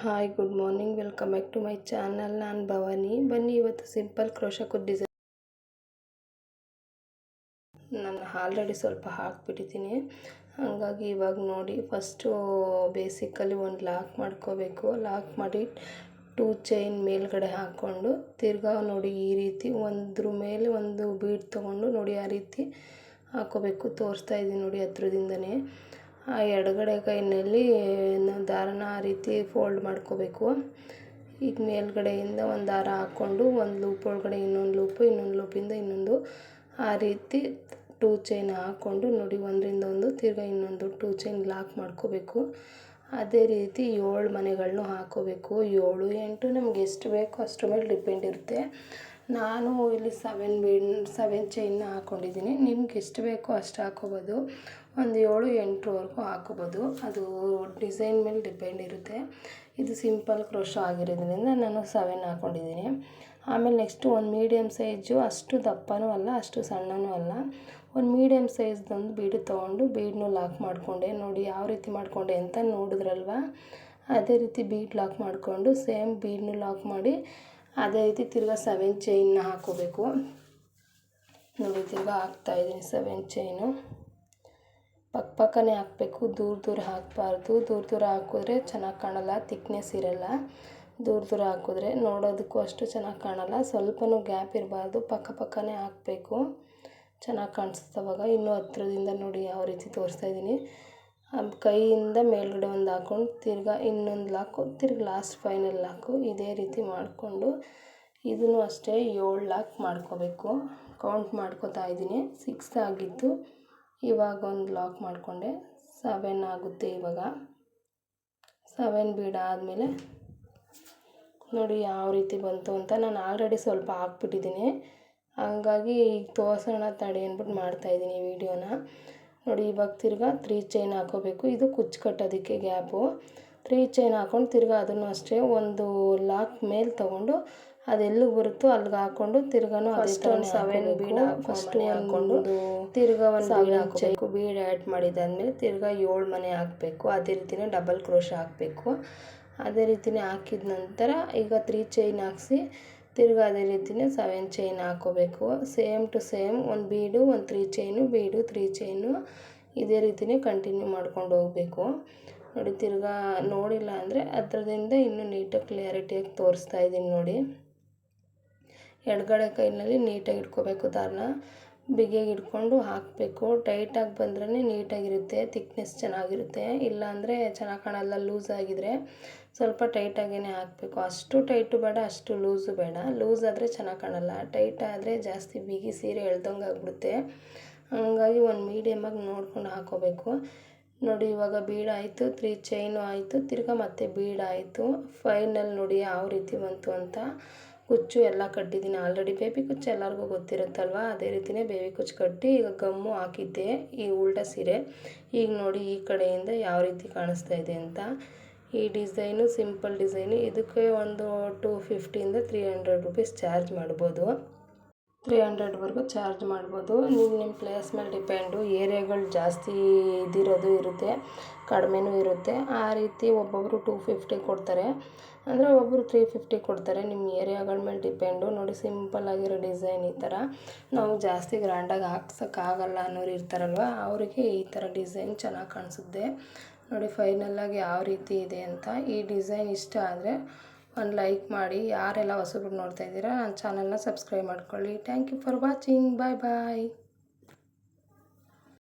Hi, good morning. Welcome back to my channel. ನಾನು ಭವಾನಿ. ಬನ್ನಿ ಇವತ್ತು ಸಿಂಪಲ್ ಕ್ರೋಶಾ ಕುದ್ ಡಿಸೈನ್ ನಾನು ಆಲ್ರೆಡಿ ಸ್ವಲ್ಪ ಹಾಕ್ಬಿಟ್ಟಿದ್ದೀನಿ. ಹಾಗಾಗಿ ಇವಾಗ ನೋಡಿ, ಫಸ್ಟು ಬೇಸಿಕಲಿ ಒಂದು ಲಾಕ್ ಮಾಡ್ಕೋಬೇಕು. ಲಾಕ್ ಮಾಡಿ 2 ಚೈನ್ ಮೇಲ್ಗಡೆ ಹಾಕ್ಕೊಂಡು ತಿರ್ಗಾ ನೋಡಿ ಈ ರೀತಿ ಒಂದ್ರ ಮೇಲೆ ಒಂದು ಬೀಡ್ ತೊಗೊಂಡು ನೋಡಿ ಆ ರೀತಿ ಹಾಕೋಬೇಕು. ತೋರಿಸ್ತಾ ಇದ್ದೀನಿ ನೋಡಿ ಹತ್ರದಿಂದನೇ. ಆ ಎಡಗಡೆ ಕೈನಲ್ಲಿ ದಾರನ ಆ ರೀತಿ ಫೋಲ್ಡ್ ಮಾಡ್ಕೋಬೇಕು. ಈಗ ಮೇಲ್ಗಡೆಯಿಂದ ಒಂದು ದಾರ ಹಾಕ್ಕೊಂಡು ಒಂದು ಲೂಪ್ ಒಳಗಡೆ ಇನ್ನೊಂದು ಲೂಪಿಂದ ಇನ್ನೊಂದು ಆ ರೀತಿ 2 ಚೈನ್ ಹಾಕ್ಕೊಂಡು ನೋಡಿ ಒಂದರಿಂದ ಒಂದು ತಿರ್ಗಾ ಇನ್ನೊಂದು 2 ಚೈನ್ ಲಾಕ್ ಮಾಡ್ಕೋಬೇಕು. ಅದೇ ರೀತಿ 7 ಮನೆಗಳನ್ನೂ ಹಾಕೋಬೇಕು. 7, 8 ನಮ್ಗೆ ಎಷ್ಟು ಬೇಕೋ ಅದ್ರ ಮೇಲೆ ಡಿಪೆಂಡ್ ಇರುತ್ತೆ. ನಾನು ಇಲ್ಲಿ 7 ಚೈನ್ನ ಹಾಕ್ಕೊಂಡಿದ್ದೀನಿ. ನಿಮ್ಗೆ ಎಷ್ಟು ಬೇಕೋ ಅಷ್ಟು ಹಾಕೋಬೋದು. ಒಂದು 7, 8ವರೆಗೂ ಹಾಕೋಬೋದು. ಅದು ಡಿಸೈನ್ ಮೇಲೆ ಡಿಪೆಂಡ್ ಇರುತ್ತೆ. ಇದು ಸಿಂಪಲ್ ಕ್ರೋಶಾ ಆಗಿರೋದ್ರಿಂದ ನಾನು 7 ಹಾಕ್ಕೊಂಡಿದ್ದೀನಿ. ಆಮೇಲೆ ನೆಕ್ಸ್ಟು ಒಂದು ಮೀಡಿಯಮ್ ಸೈಜು, ಅಷ್ಟು ದಪ್ಪನೂ ಅಲ್ಲ ಅಷ್ಟು ಸಣ್ಣನೂ ಅಲ್ಲ, ಒಂದು ಮೀಡಿಯಮ್ ಸೈಜ್ದೊಂದು ಬೀಡು ತೊಗೊಂಡು ಬೀಡನ್ನೂ ಲಾಕ್ ಮಾಡಿಕೊಂಡೆ. ನೋಡಿ ಯಾವ ರೀತಿ ಮಾಡಿಕೊಂಡೆ ಅಂತ ನೋಡಿದ್ರಲ್ವ, ಅದೇ ರೀತಿ ಬೀಡ್ ಲಾಕ್ ಮಾಡಿಕೊಂಡು ಸೇಮ್ ಬೀಡನ್ನೂ ಲಾಕ್ ಮಾಡಿ ಅದೇ ರೀತಿ ತಿರ್ಗಾ 7 ಚೈನ್ನ ಹಾಕೋಬೇಕು. ನೋಡಿ ತಿರ್ಗಾ ಹಾಕ್ತಾಯಿದ್ದೀನಿ 7 ಚೈನು. ಪಕ್ಕನೇ ಹಾಕಬೇಕು, ದೂರ ಹಾಕಬಾರ್ದು. ದೂರ ಹಾಕಿದ್ರೆ ಚೆನ್ನಾಗಿ ಕಾಣಲ್ಲ, ಥಿಕ್ನೆಸ್ ಇರಲ್ಲ. ದೂರ ಹಾಕಿದ್ರೆ ನೋಡೋದಕ್ಕೂ ಅಷ್ಟು ಚೆನ್ನಾಗಿ ಕಾಣಲ್ಲ. ಸ್ವಲ್ಪನೂ ಗ್ಯಾಪ್ ಇರಬಾರ್ದು, ಪಕ್ಕನೇ ಹಾಕಬೇಕು, ಚೆನ್ನಾಗಿ ಕಾಣಿಸುತ್ತೆ ಅವಾಗ. ಇನ್ನೂ ಹತ್ರದಿಂದ ನೋಡಿ ಯಾವ ರೀತಿ ತೋರಿಸ್ತಾಯಿದ್ದೀನಿ. ಕೈಯಿಂದ ಮೇಲ್ಗಡೆ ಒಂದು ಹಾಕ್ಕೊಂಡು ತಿರ್ಗಾ ಇನ್ನೊಂದು ಲಾಕು, ತಿರ್ಗಿ ಲಾಸ್ಟ್ ಫೈನಲ್ ಲಾಕು, ಇದೇ ರೀತಿ ಮಾಡಿಕೊಂಡು ಇದನ್ನು ಅಷ್ಟೇ 7 ಲಾಕ್ ಮಾಡ್ಕೋಬೇಕು. ಕೌಂಟ್ ಮಾಡ್ಕೋತಾ ಇದ್ದೀನಿ. 6 ಆಗಿತ್ತು, ಇವಾಗ ಒಂದು ಲಾಕ್ ಮಾಡಿಕೊಂಡೆ. 7 ಆಗುತ್ತೆ ಇವಾಗ. 7 ಬೀಡ್ ಆದಮೇಲೆ ನೋಡಿ ಯಾವ ರೀತಿ ಬಂತು ಅಂತ. ನಾನು ಆಲ್ರೆಡಿ ಸ್ವಲ್ಪ ಹಾಕ್ಬಿಟ್ಟಿದ್ದೀನಿ, ಹಂಗಾಗಿ ಈಗ ತೋರಿಸೋಣ ತಡಿ ಅಂದ್ಬಿಟ್ಟು ಮಾಡ್ತಾಯಿದ್ದೀನಿ ವೀಡಿಯೋನ. ನೋಡಿ ಇವಾಗ ತಿರ್ಗಾ 3 ಚೈನ್ ಹಾಕೋಬೇಕು. ಇದು ಕುಚ್ಚು ಕಟ್ಟೋದಕ್ಕೆ ಗ್ಯಾಪು. 3 ಚೈನ್ ಹಾಕ್ಕೊಂಡು ತಿರ್ಗಾ ಅದನ್ನು ಅಷ್ಟೇ ಒಂದು ಲಾಕ್ ಮೇಲೆ ತೊಗೊಂಡು ಅದೆಲ್ಲಿಗೆ ಬರುತ್ತೋ ಅಲ್ಲಿಗೆ ಹಾಕ್ಕೊಂಡು ತಿರ್ಗಾನು ಅದೇ ಥರ 7 ಬೀಡ್ ಫಸ್ಟ್ ಹಾಕ್ಕೊಂಡು ತಿರ್ಗಾ ಒಂದು ಬೀಡ್ ಹಾಕಬೇಕು. ಬೀಡ್ ಆ್ಯಡ್ ಮಾಡಿದ್ದಾದಮೇಲೆ ತಿರ್ಗಾ 7 ಮನೆ ಹಾಕಬೇಕು. ಅದೇ ರೀತಿಯೇ ಡಬಲ್ ಕ್ರೋಶಾ ಹಾಕಬೇಕು. ಅದೇ ರೀತಿಯೇ ಹಾಕಿದ ನಂತರ ಈಗ 3 ಚೈನ್ ಹಾಕಿಸಿ ತಿರ್ಗಾ ಅದೇ ರೀತಿಯೇ 7 ಚೈನ್ ಹಾಕೋಬೇಕು. ಸೇಮ್ ಟು ಸೇಮ್ ಒಂದು ಬೀಡು, ಒಂದು 3 ಚೈನು, ಬೀಡು, 3 ಚೈನು, ಇದೇ ರೀತಿಯೇ ಕಂಟಿನ್ಯೂ ಮಾಡ್ಕೊಂಡು ಹೋಗಬೇಕು. ನೋಡಿ ತಿರ್ಗಾ ನೋಡಿಲ್ಲ ಅಂದರೆ ಅದರದಿಂದ ಇನ್ನೂ ನೀಟಾಗಿ ಕ್ಲಿಯರಿಟಿಯಾಗಿ ತೋರಿಸ್ತಾ ಇದ್ದೀನಿ ನೋಡಿ. ಎಡಗಡೆ ಕೈನಲ್ಲಿ ನೀಟಾಗಿ ಇಟ್ಕೋಬೇಕು. ದಾರನ ಬಿಗಿಯಾಗಿ ಇಟ್ಕೊಂಡು ಹಾಕಬೇಕು. ಟೈಟಾಗಿ ಬಂದ್ರೇ ನೀಟಾಗಿರುತ್ತೆ, ಥಿಕ್ನೆಸ್ ಚೆನ್ನಾಗಿರುತ್ತೆ. ಇಲ್ಲಾಂದರೆ ಚೆನ್ನಾಗಿ ಕಾಣಲ್ಲ. ಲೂಸ್ ಆಗಿದ್ರೆ ಸ್ವಲ್ಪ ಟೈಟಾಗೇ ಹಾಕಬೇಕು. ಅಷ್ಟು ಟೈಟು ಬೇಡ, ಅಷ್ಟು ಲೂಸು ಬೇಡ. ಲೂಸ್ ಆದರೆ ಚೆನ್ನಾಗಿ ಕಾಣಲ್ಲ, ಟೈಟ್ ಆದರೆ ಜಾಸ್ತಿ ಬಿಗಿ ಸೀರೆ ಎಳ್ದಂಗೆ ಆಗಿಬಿಡುತ್ತೆ. ಹಂಗಾಗಿ ಒಂದು ಮೀಡಿಯಮಾಗಿ ನೋಡ್ಕೊಂಡು ಹಾಕೋಬೇಕು. ನೋಡಿ ಇವಾಗ ಬೀಡ್ ಆಯಿತು, 3 ಚೈನು ಆಯಿತು, ತಿರ್ಗಾ ಮತ್ತೆ ಬೀಡ್ ಆಯಿತು. ಫೈನಲ್ ನೋಡಿ ಯಾವ ರೀತಿ ಬಂತು ಅಂತ. ಕುಚ್ಚು ಎಲ್ಲ ಕಟ್ಟಿದ್ದೀನಿ ಆಲ್ರೆಡಿ. ಬೇಬಿ ಕುಚ್ಚು ಎಲ್ಲರಿಗೂ ಗೊತ್ತಿರುತ್ತಲ್ವ, ಅದೇ ರೀತಿಯೇ ಬೇಬಿ ಕುಚ್ಚು ಕಟ್ಟಿ ಈಗ ಗಮ್ಮು ಹಾಕಿದ್ದೆ ಈ ಉಲ್ಟಾ ಸೀರೆ. ಈಗ ನೋಡಿ ಈ ಕಡೆಯಿಂದ ಯಾವ ರೀತಿ ಕಾಣಿಸ್ತಾ ಇದೆ ಅಂತ. ಈ ಡಿಸೈನು ಸಿಂಪಲ್ ಡಿಸೈನು. ಇದಕ್ಕೆ ಒಂದು 250ಇಂದ 300 ರುಪೀಸ್ ಚಾರ್ಜ್ ಮಾಡ್ಬೋದು. 300ವರೆಗೂ ಚಾರ್ಜ್ ಮಾಡ್ಬೋದು. ನಿಮ್ಮ ಪ್ಲೇಸ್ ಮೇಲೆ ಡಿಪೆಂಡು. ಏರಿಯಾಗಳು ಜಾಸ್ತಿ ಇದಿರೋದು ಇರುತ್ತೆ, ಕಡಿಮೆನೂ ಇರುತ್ತೆ. ಆ ರೀತಿ ಒಬ್ಬೊಬ್ಬರು 250 ಕೊಡ್ತಾರೆ, ಅಂದರೆ ಒಬ್ಬರು 350 ಕೊಡ್ತಾರೆ. ನಿಮ್ಮ ಏರಿಯಾಗಳ ಮೇಲೆ ಡಿಪೆಂಡು. ನೋಡಿ ಸಿಂಪಲ್ಲಾಗಿರೋ ಡಿಸೈನ್ ಈ ಥರ. ನಾವು ಜಾಸ್ತಿ ಗ್ರ್ಯಾಂಡಾಗಿ ಹಾಕ್ಸೋಕ್ಕಾಗಲ್ಲ ಅನ್ನೋರು ಇರ್ತಾರಲ್ವ, ಅವರಿಗೆ ಈ ಥರ ಡಿಸೈನ್ ಚೆನ್ನಾಗಿ ಕಾಣಿಸುತ್ತೆ. ನೋಡಿ ಫೈನಲ್ಲಾಗಿ ಯಾವ ರೀತಿ ಇದೆ ಅಂತ. ಈ ಡಿಸೈನ್ ಇಷ್ಟ ಆದರೆ ಒಂದು ಲೈಕ್ ಮಾಡಿ. ಯಾರೆಲ್ಲ ಹೊಸಬ್ರು ನೋಡ್ತಾ ಇದ್ದೀರಾ ನನ್ನ ಚಾನಲ್ನ ಸಬ್ಸ್ಕ್ರೈಬ್ ಮಾಡ್ಕೊಳ್ಳಿ. Thank you for watching. Bye bye.